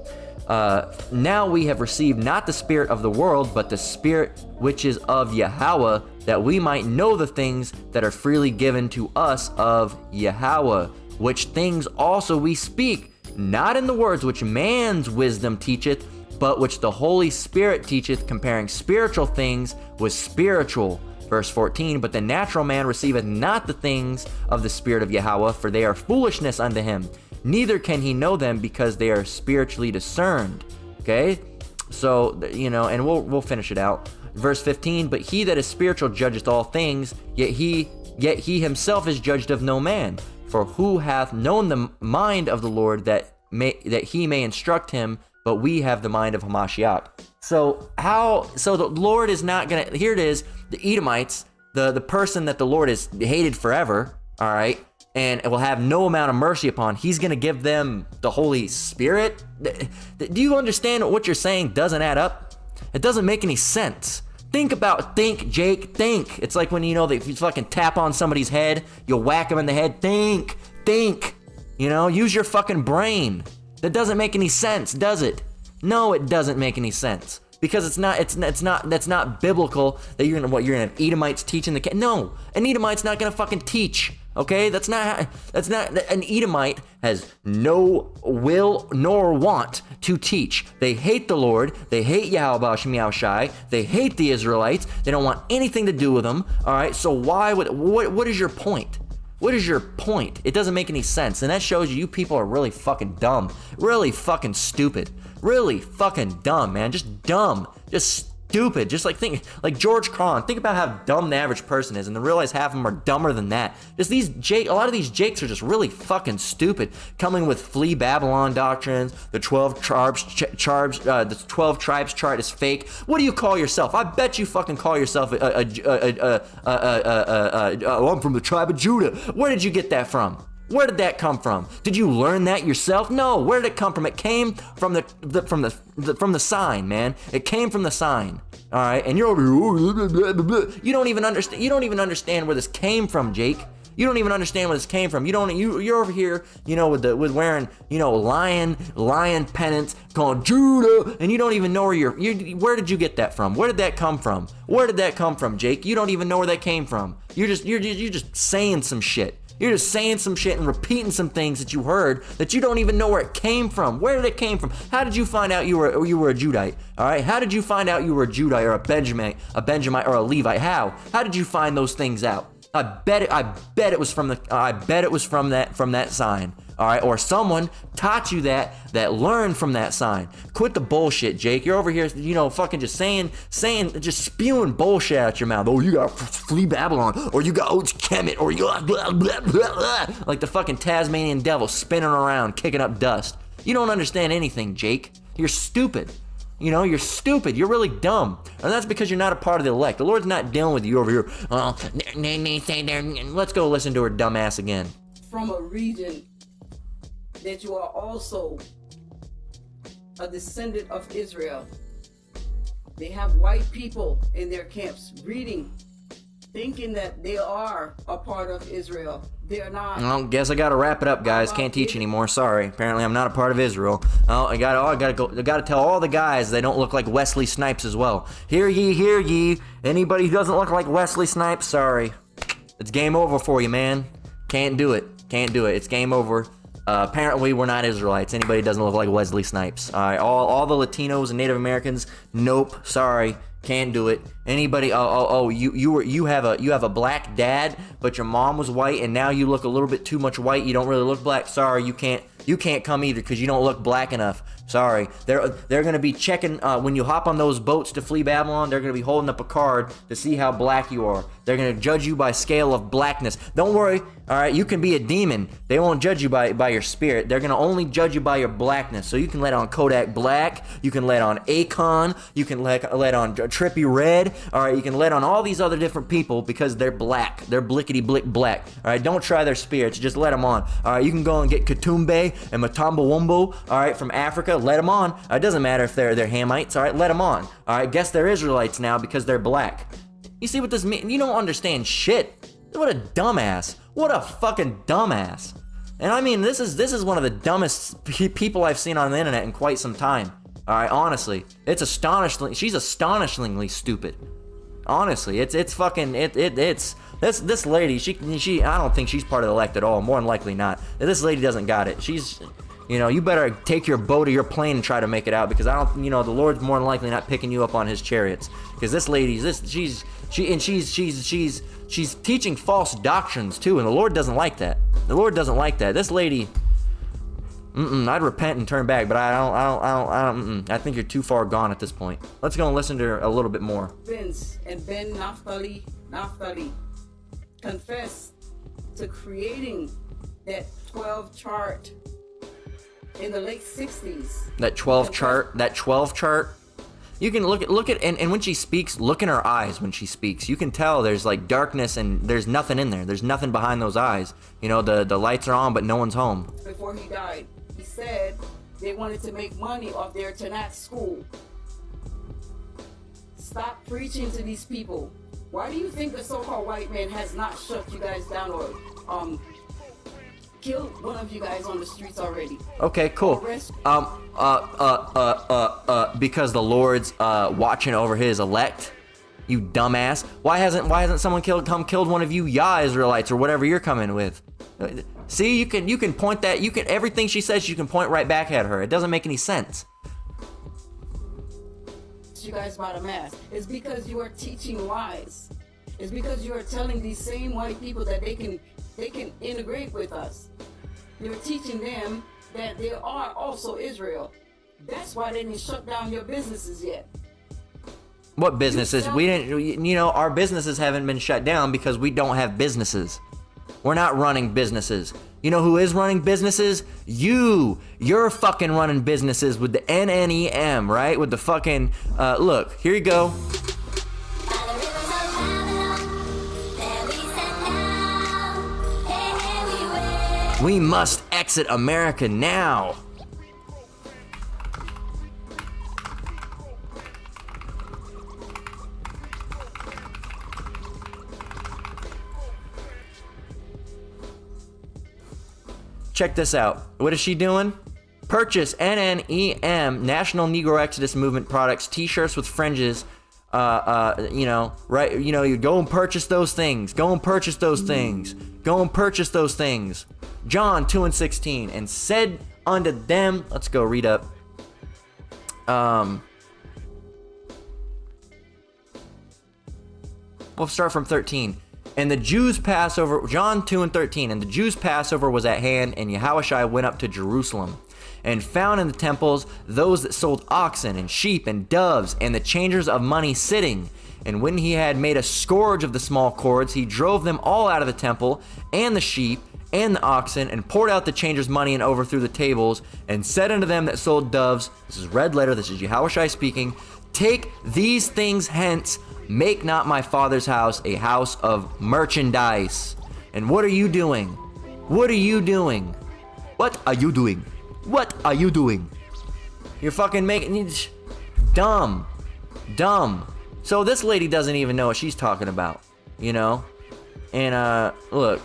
Speaker 1: "Now we have received not the spirit of the world, but the Spirit which is of Yahweh, that we might know the things that are freely given to us of Yahweh, which things also we speak, not in the words which man's wisdom teacheth, but which the Holy Spirit teacheth, comparing spiritual things with spiritual." Verse 14, "But the natural man receiveth not the things of the Spirit of Yahweh, for they are foolishness unto him. Neither can he know them, because they are spiritually discerned." Okay? So, and we'll finish it out. Verse 15, "But he that is spiritual judgeth all things, yet he himself is judged of no man. For who hath known the mind of the Lord that he may instruct him? But we have the mind of Hamashiach." So the Lord is not gonna, here it is, the Edomites, the person that the Lord has hated forever, all right, and will have no amount of mercy upon, he's gonna give them the Holy Spirit? Do you understand what you're saying doesn't add up? It doesn't make any sense. Think, Jake, think. It's like when, if you fucking tap on somebody's head, you'll whack them in the head. Think. Use your fucking brain. That doesn't make any sense, does it? No, it doesn't make any sense. Because that's not biblical that you're gonna have Edomites teaching no, an Edomite's not gonna fucking teach. Okay, that's not an Edomite has no will nor want to teach. They hate the Lord, they hate Yahweh Bashmi Al Shai, they hate the Israelites, they don't want anything to do with them. All right, so what is your point? What is your point? It doesn't make any sense, and that shows you people are really fucking dumb, really fucking stupid, really fucking dumb, man, just dumb, just stupid. Just like George Carlin. Think about how dumb the average person is, and then realize half of them are dumber than that. Just a lot of these Jakes are just really fucking stupid, coming with flee Babylon doctrines. The 12 tribes chart is fake. What do you call yourself? I bet you fucking call yourself I'm from the tribe of Judah. Where did you get that from? Where did that come from? Did you learn that yourself? No. Where did it come from? It came from the sign, man. It came from the sign. All right, and you're over here. You don't even understand. You don't even understand where this came from, Jake. You don't even understand where this came from. You're over here, with wearing, lion pennants, called Judah, and you don't even know where did you get that from? Where did that come from? Where did that come from, Jake? You don't even know where that came from. You're just saying some shit. You're just saying some shit and repeating some things that you heard that you don't even know where it came from. Where did it came from? How did you find out you were a Judite? All right. How did you find out you were a Judite or a Benjamite or a Levite? How did you find those things out? I bet it was from that sign. All right, or someone taught you that learned from that sign. Quit the bullshit, Jake. You're over here, fucking just saying, just spewing bullshit out your mouth. Oh, you got flee Babylon, or you got Kemet, or you got blah, blah, blah, blah. Like the fucking Tasmanian devil spinning around, kicking up dust. You don't understand anything, Jake. You're stupid. You're stupid. You're really dumb. And that's because you're not a part of the elect. The Lord's not dealing with you over here. Let's go listen to her dumb ass again.
Speaker 2: From a region that you are also a descendant of Israel. They have white people in their camps reading, thinking that they are a part of Israel. They're not.
Speaker 1: Well, guess I gotta wrap it up, guys. Can't teach anymore. Sorry. Apparently, I'm not a part of Israel. Oh, I gotta tell all the guys they don't look like Wesley Snipes as well. Hear ye, hear ye. Anybody who doesn't look like Wesley Snipes, sorry. It's game over for you, man. Can't do it. It's game over. Apparently, we're not Israelites. Anybody who doesn't look like Wesley Snipes. All right, all the Latinos and Native Americans, nope. Sorry. Can't do it. Anybody? You have a black dad, but your mom was white, and now you look a little bit too much white. You don't really look black. Sorry, you can't come either because you don't look black enough. Sorry. They're gonna be checking when you hop on those boats to flee Babylon. They're gonna be holding up a card to see how black you are. They're gonna judge you by scale of blackness. Don't worry. All right, you can be a demon. They won't judge you by your spirit. They're gonna only judge you by your blackness. So you can let on Kodak Black. You can let on Akon. You can let on Trippy Red. All right, you can let on all these other different people because they're black. They're blickety blick black. All right, don't try their spirits. Just let them on. All right, you can go and get Katumbe and Matamba Wumbo. All right, from Africa. Let them on. It doesn't matter if they're Hamites. All right, let them on. All right, guess they're Israelites now because they're black. You see what this means? You don't understand shit. What a dumbass. What a fucking dumbass. And I mean, this is one of the dumbest people I've seen on the internet in quite some time. All right, honestly, it's astonishingly. She's astonishingly stupid. Honestly, it's this lady. She. I don't think she's part of the elect at all. More than likely not. This lady doesn't got it. She's. You better take your boat or your plane and try to make it out because I don't. The Lord's more than likely not picking you up on His chariots because this lady. She's teaching false doctrines too, and the Lord doesn't like that. The Lord doesn't like that. This lady. I'd repent and turn back, but I don't. I think you're too far gone at this point. Let's go and listen to her a little bit more.
Speaker 2: Vince and Ben Naphtali confessed to creating that 12 chart in the late 60s.
Speaker 1: That 12 chart. You can look at and when she speaks, look in her eyes when she speaks. You can tell there's like darkness and there's nothing in there. There's nothing behind those eyes. The lights are on, but no one's home.
Speaker 2: Before he died, he said they wanted to make money off their Tanakh school. Stop preaching to these people. Why do you think the so-called white man has not shut you guys down or killed one of you guys on the streets already?
Speaker 1: Okay, cool. Because the Lord's watching over His elect. You dumbass. Why hasn't someone killed one of you Israelites or whatever you're coming with? See, you can point that. Everything she says, you can point right back at her. It doesn't make any sense.
Speaker 2: You guys about a mass. It's because you are teaching lies. It's because you are telling these same white people that they can integrate with us. You're teaching them that they are also Israel. That's why they didn't shut down your businesses yet.
Speaker 1: What businesses? We didn't. Our businesses haven't been shut down because we don't have businesses. We're not running businesses. You know who is running businesses? You're fucking running businesses with the NNEM, right? With the fucking, look, here you go. We must exit America now. Check this out. What is she doing? Purchase NNEM, National Negro Exodus Movement products, t-shirts with fringes. Right? You go and purchase those things. Go and purchase those things. Go and purchase those things. John 2:16, and said unto them, let's go read up. We'll start from 13. And the Jews' Passover, John 2 and 13, and the Jews' Passover was at hand, and Yahushua went up to Jerusalem, and found in the temples those that sold oxen and sheep and doves, and the changers of money sitting. And when he had made a scourge of the small cords, he drove them all out of the temple, and the sheep, and the oxen, and poured out the changers' money, and overthrew the tables, and said unto them that sold doves, this is red letter, this is Yahushua speaking, take these things hence, make not my Father's house a house of merchandise. And what are you doing? What are you doing? What are you doing? What are you doing? You're fucking making... Dumb. Dumb. So this lady doesn't even know what she's talking about, you know? And, look.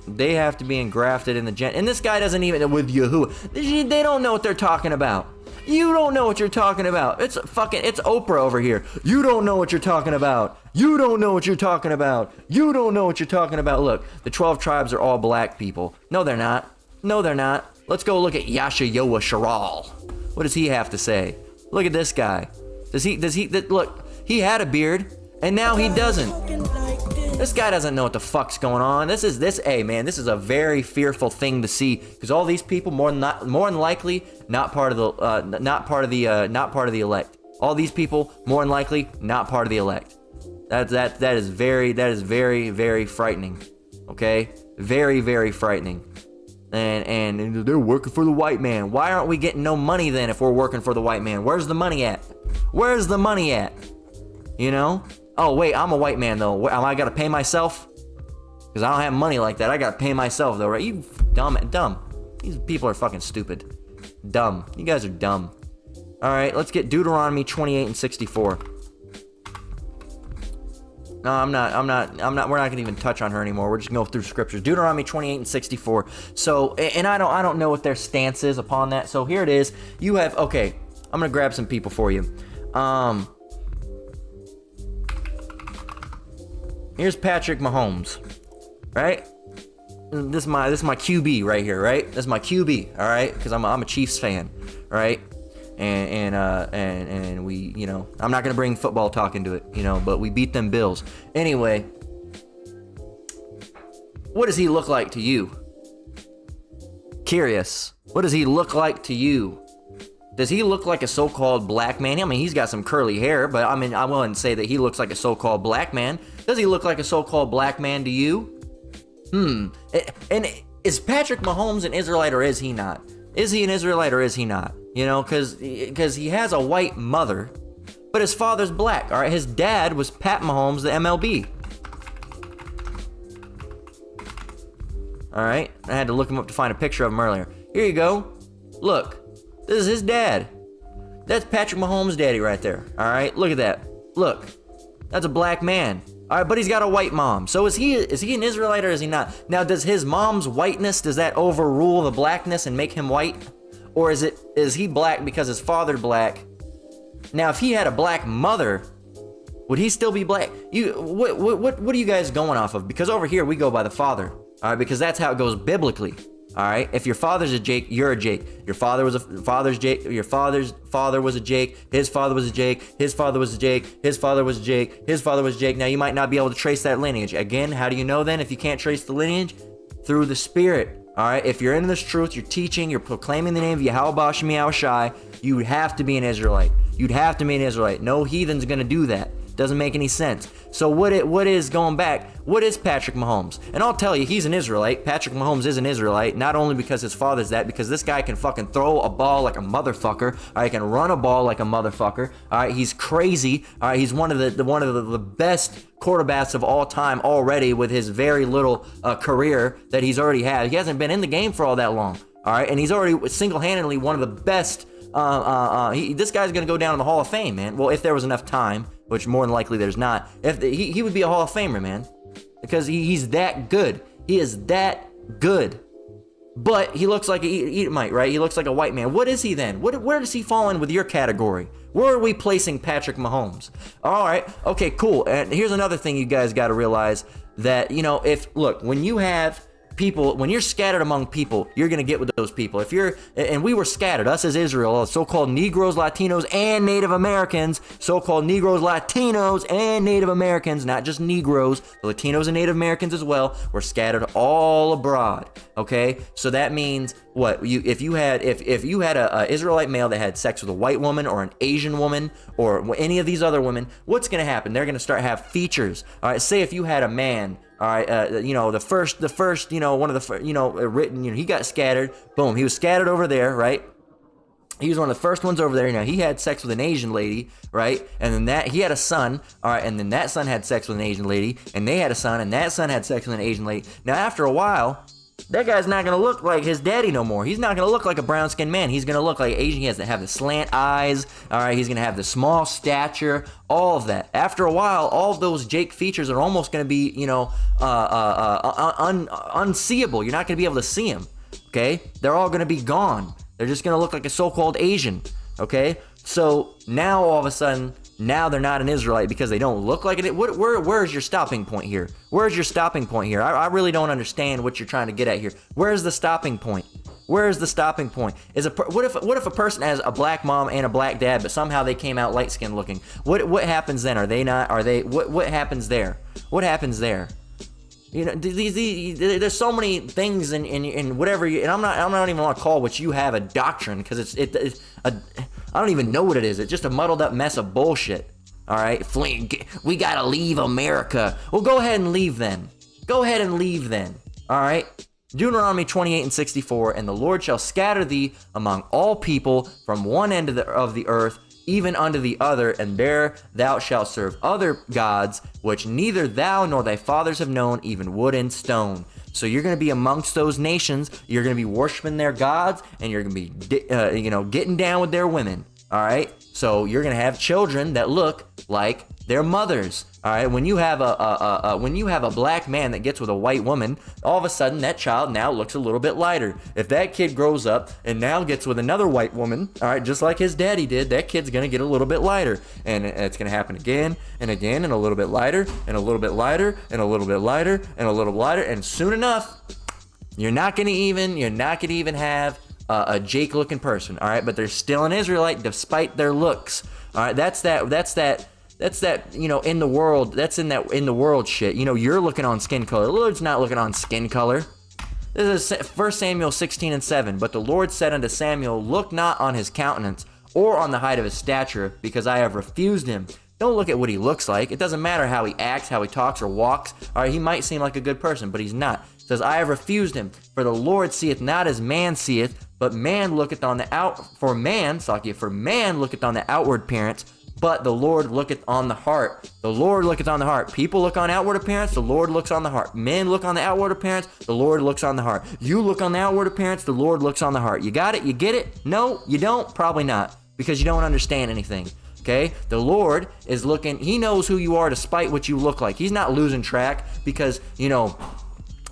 Speaker 1: They have to be engrafted in the gen... And this guy doesn't even... With Yahuwah. They don't know what they're talking about. You don't know what you're talking about. It's Oprah over here. You don't know what you're talking about. You don't know what you're talking about. You don't know what you're talking about. Look, the 12 tribes are all black people. No, they're not. No, they're not. Let's go look at Yashayoa Sharal. What does he have to say? Look at this guy. Look, he had a beard, and now he doesn't. This guy doesn't know what the fuck's going on. Hey man, this is a very fearful thing to see, because all these people more than likely not part of the elect. All these people more than likely not part of the elect. That is very, very frightening. Okay, very, very frightening. And they're working for the white man. Why aren't we getting no money then if we're working for the white man? Where's the money at? Where's the money at? You know? Oh, wait, I'm a white man, though. Am I gotta pay myself? Because I don't have money like that. I gotta pay myself, though, right? You dumb. These people are fucking stupid. Dumb. You guys are dumb. All right, let's get Deuteronomy 28 and 64. No, I'm not. We're not gonna even touch on her anymore. We're just gonna go through scriptures. Deuteronomy 28 and 64. So, and I don't know what their stance is upon that. So here it is. You have, okay, I'm gonna grab some people for you. Here's Patrick Mahomes, right? This is my QB right here, right? This is my QB, all right? Because I'm a Chiefs fan, right? And we, you know, I'm not gonna bring football talk into it, you know, but we beat them Bills. Anyway, what does he look like to you? Curious. What does he look like to you? Does he look like a so-called black man? I mean, he's got some curly hair, but I mean, I wouldn't say that he looks like a so-called black man. Does he look like a so-called black man to you? And is Patrick Mahomes an Israelite or is he not? Is he an Israelite or is he not? You know, because he has a white mother, but his father's black. All right, his dad was Pat Mahomes, the MLB. All right, I had to look him up to find a picture of him earlier. Here you go. Look. This is his dad. That's Patrick Mahomes' daddy right there. All right, look at that. Look, that's a black man. All right, but he's got a white mom. So is he an Israelite or is he not? Now, does his mom's whiteness, does that overrule the blackness and make him white? Or is he black because his father's black? Now, if he had a black mother, would he still be black? What are you guys going off of? Because over here we go by the father. All right, because that's how it goes biblically. All right. If your father's a Jake, you're a Jake. Your father was a father's Jake. Your father's father was a Jake. His father was a Jake. His father was a Jake. His father was a Jake. His father was Jake. Now you might not be able to trace that lineage. Again, how do you know then if you can't trace the lineage? Through the Spirit. All right. If you're in this truth, you're teaching, you're proclaiming the name of Yahweh Bashem Yahushai, you would have to be an Israelite. You'd have to be an Israelite. No heathen's gonna do that. Doesn't make any sense. So what is going back? What is Patrick Mahomes? And I'll tell you, he's an Israelite. Patrick Mahomes is an Israelite, not only because his father's that, because this guy can fucking throw a ball like a motherfucker. All right, he can run a ball like a motherfucker. All right, he's crazy. All right, he's one of the best quarterbacks of all time already with his very little career that he's already had. He hasn't been in the game for all that long. All right, and he's already single-handedly one of the best. This guy's gonna go down in the Hall of Fame, man. Well, if there was enough time, which more than likely there's not. He would be a Hall of Famer, man, because he's that good. He is that good. But he looks like an Edomite, right? He looks like a white man. What is he then? Where does he fall in with your category? Where are we placing Patrick Mahomes? All right, okay, cool. And here's another thing you guys got to realize that, you know, when you have people, when you're scattered among people, you're going to get with those people. And we were scattered, us as Israel, so-called Negroes, Latinos, and Native Americans, so-called Negroes, Latinos, and Native Americans, not just Negroes, Latinos and Native Americans as well, were scattered all abroad, okay? So that means what? If you had a Israelite male that had sex with a white woman or an Asian woman or any of these other women, what's going to happen? They're going to start have features. All right, say if you had a man, all right, the first, one of the first, written, he got scattered. Boom, he was scattered over there, right? He was one of the first ones over there. He had sex with an Asian lady, right? And then he had a son, all right, and then that son had sex with an Asian lady, and they had a son, and that son had sex with an Asian lady. Now, after a while, that guy's not going to look like his daddy no more. He's not going to look like a brown-skinned man. He's going to look like Asian. He has to have the slant eyes, all right? He's going to have the small stature, all of that. After a while, all of those Jake features are almost going to be, unseeable. You're not going to be able to see him, okay? They're all going to be gone. They're just going to look like a so-called Asian, okay? So now, all of a sudden, now they're not an Israelite because they don't look like it. Where's your stopping point here? Where's your stopping point here? I really don't understand what you're trying to get at here. Where's the stopping point? Where's the stopping point? What if a person has a black mom and a black dad, but somehow they came out light skinned looking? What happens then? What happens there? What happens there? There's so many things in whatever and I'm not even want to call what you have a doctrine, because I don't even know what it is. It's just a muddled up mess of bullshit. All right, we gotta leave America. Well, go ahead and leave then. Go ahead and leave then. All right. Deuteronomy 28:64, and the Lord shall scatter thee among all people from one end of the earth even unto the other, and there thou shalt serve other gods, which neither thou nor thy fathers have known, even wood and stone. So you're going to be amongst those nations. You're going to be worshiping their gods, and you're going to be, getting down with their women. All right. So you're going to have children that look like their mothers. All right. When you have a black man that gets with a white woman, all of a sudden that child now looks a little bit lighter. If that kid grows up and now gets with another white woman, all right, just like his daddy did, that kid's going to get a little bit lighter, and it's going to happen again and again, and a little bit lighter and a little bit lighter and a little bit lighter and a little lighter, and soon enough, you're not going to even have a Jake looking person. All right. But they're still an Israelite despite their looks. All right. That's that, in the world, in the world shit. You're looking on skin color. The Lord's not looking on skin color. This is 1 Samuel 16:7. But the Lord said unto Samuel, look not on his countenance or on the height of his stature, because I have refused him. Don't look at what he looks like. It doesn't matter how he acts, how he talks or walks. All right, he might seem like a good person, but he's not. It says, I have refused him. For the Lord seeth not as man seeth, but man looketh on for man looketh on the outward appearance, but the Lord looketh on the heart. The Lord looketh on the heart. People look on outward appearance, the Lord looks on the heart. Men look on the outward appearance, the Lord looks on the heart. You look on the outward appearance, the Lord looks on the heart. You got it? You get it? No, you don't? Probably not, because you don't understand anything. Okay? The Lord is looking, he knows who you are despite what you look like. He's not losing track because,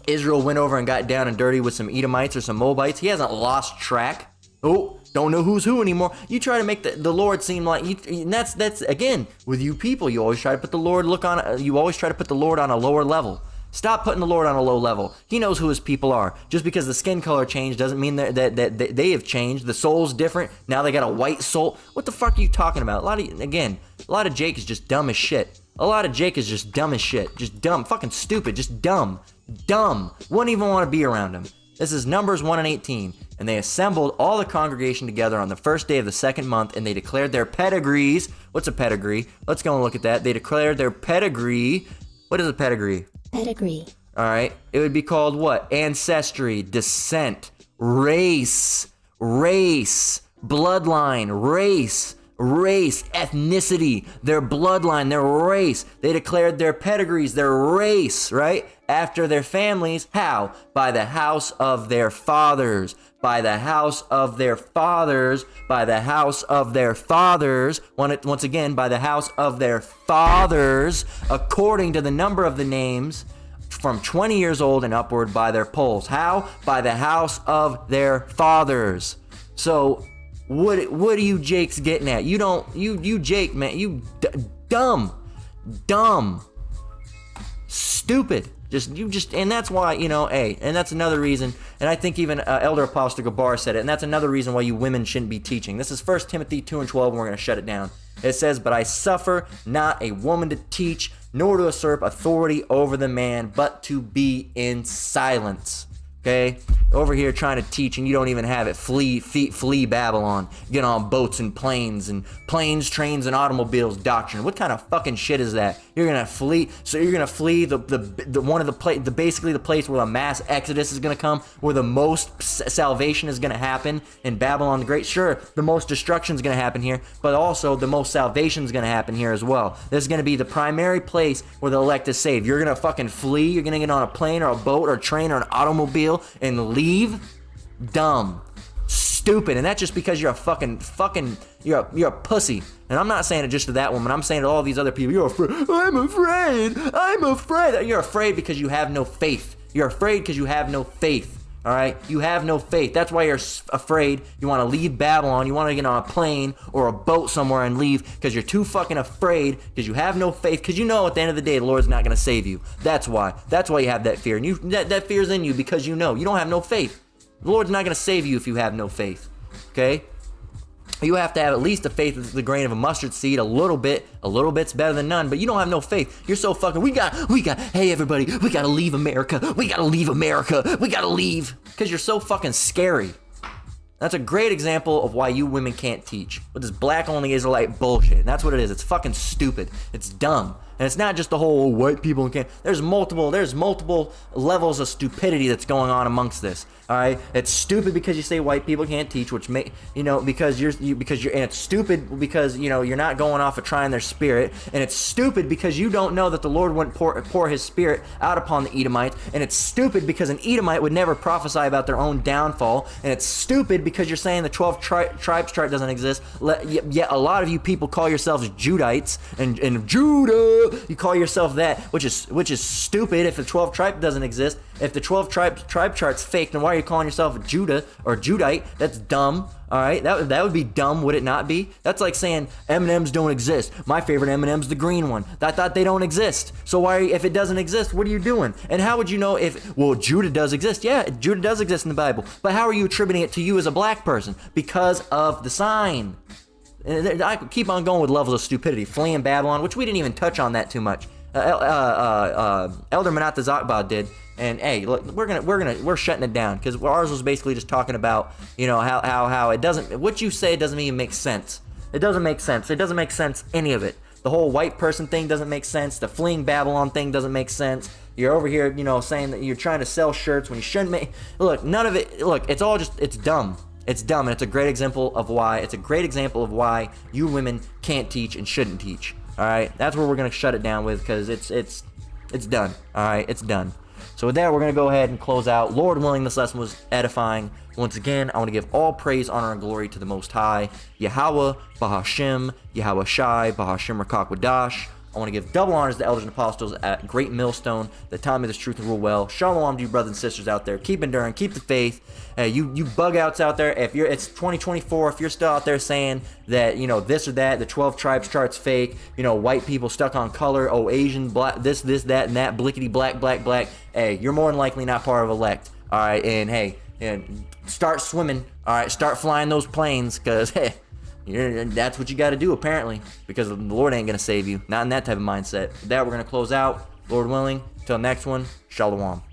Speaker 1: Israel went over and got down and dirty with some Edomites or some Moabites. He hasn't lost track. Oh, don't know who's who anymore. You try to make the Lord seem like, and that's again with you people. You always try to put the Lord on a lower level. Stop putting the Lord on a low level. He knows who his people are. Just because the skin color changed doesn't mean that they have changed. The soul's different. Now they got a white soul. What the fuck are you talking about? A lot of Jake is just dumb as shit. A lot of Jake is just dumb as shit. Just dumb. Fucking stupid. Just dumb. Dumb. Wouldn't even want to be around him. This is Numbers 1:18. And they assembled all the congregation together on the first day of the second month, and they declared their pedigrees. What's a pedigree? Let's go and look at that. They declared their pedigree. What is a pedigree?
Speaker 6: Pedigree.
Speaker 1: All right. It would be called what? Ancestry, descent, race, bloodline, race, ethnicity, their bloodline, their race. They declared their pedigrees, their race, right? After their families. How? By the house of their fathers. By the house of their fathers. By the house of their fathers. Once again, by the house of their fathers, according to the number of the names from 20 years old and upward, by their polls. How? By the house of their fathers. So, what are you Jakes getting at? You Jake, man, you dumb, stupid. And that's why, and that's another reason, and I think even Elder Apostle Gabar said it, and that's another reason why you women shouldn't be teaching. This is 1 Timothy 2:12, and we're going to shut it down. It says, "But I suffer not a woman to teach, nor to usurp authority over the man, but to be in silence." Okay? Over here trying to teach and you don't even have it. Flee Babylon. Get on boats and planes, trains, and automobiles doctrine. What kind of fucking shit is that? You're gonna flee. So you're gonna flee basically the place where the mass exodus is gonna come, where the most salvation is gonna happen in Babylon the Great. Sure, the most destruction is gonna happen here, but also the most salvation is gonna happen here as well. This is gonna be the primary place where the elect is saved. You're gonna fucking flee. You're gonna get on a plane or a boat or a train or an automobile and leave? Dumb. Stupid. And that's just because you're you're a pussy. And I'm not saying it just to that woman. I'm saying to all these other people, you're afraid. I'm afraid. You're afraid because you have no faith. You're afraid because you have no faith. All right? You have no faith. That's why you're afraid. You want to leave Babylon. You want to get on a plane or a boat somewhere and leave because you're too fucking afraid, because you have no faith, because you know at the end of the day the Lord's not going to save you. That's why. That's why you have that fear. And that fear's in you because you know. You don't have no faith. The Lord's not going to save you if you have no faith. Okay? You have to have at least a faith of the grain of a mustard seed. A little bit's better than none, but you don't have no faith. You're so fucking, hey everybody, we gotta leave America. We gotta leave. Because you're so fucking scary. That's a great example of why you women can't teach. With this black-only Israelite bullshit. And that's what it is. It's fucking stupid. It's dumb. And it's not just the whole white people can't. There's multiple levels of stupidity that's going on amongst this. All right, it's stupid because you say white people can't teach, which because you're and it's stupid because you're not going off of trying their spirit, and it's stupid because you don't know that the Lord wouldn't pour His Spirit out upon the Edomites, and it's stupid because an Edomite would never prophesy about their own downfall, and it's stupid because you're saying the 12 tribes chart doesn't exist. Yet a lot of you people call yourselves Judites and Judah. You call yourself that, which is stupid. If the 12 tribe doesn't exist, if the 12 tribe chart's fake, then why are you calling yourself a Judah or Judite? That's dumb. All right, that would be dumb, would it not be? That's like saying M&Ms don't exist. My favorite M&M's the green one. I thought they don't exist. So why, if it doesn't exist, what are you doing? And how would you know Judah does exist? Yeah, Judah does exist in the Bible. But how are you attributing it to you as a black person? Because of the sign. And I could keep on going with levels of stupidity. Fleeing Babylon, which we didn't even touch on that too much. Elder Manasseh Zakbah did. And hey, look, we're shutting it down because ours was basically just talking about how it doesn't, what you say doesn't even make sense. It doesn't make sense. It doesn't make sense, any of it. The whole white person thing doesn't make sense. The fleeing Babylon thing doesn't make sense. You're over here, saying that you're trying to sell shirts when you shouldn't make. Look, none of it. Look, it's all just, it's dumb. It's dumb, and it's a great example of why you women can't teach and shouldn't teach. All right, that's where we're gonna shut it down with, because it's done. All right, it's done. So with that, we're gonna go ahead and close out. Lord willing, this lesson was edifying. Once again, I want to give all praise, honor, and glory to the Most High, Yahweh, Bahashem, Yahweh Shai, Bahashem Rakakwadash. I want to give double honors to the elders and apostles at Great Millstone that taught me this truth and rule well. Shalom to you brothers and sisters out there. Keep enduring, keep the faith. You bug outs out there, it's 2024, if you're still out there saying that, this or that, the 12 tribes chart's fake, white people stuck on color, Asian, black, this, that, and that, blickety, black, hey, you're more than likely not part of elect. All right, and hey, start swimming. All right, start flying those planes, because, hey, that's what you got to do, apparently, because the Lord ain't going to save you. Not in that type of mindset. With that, we're going to close out. Lord willing, till next one, shalom.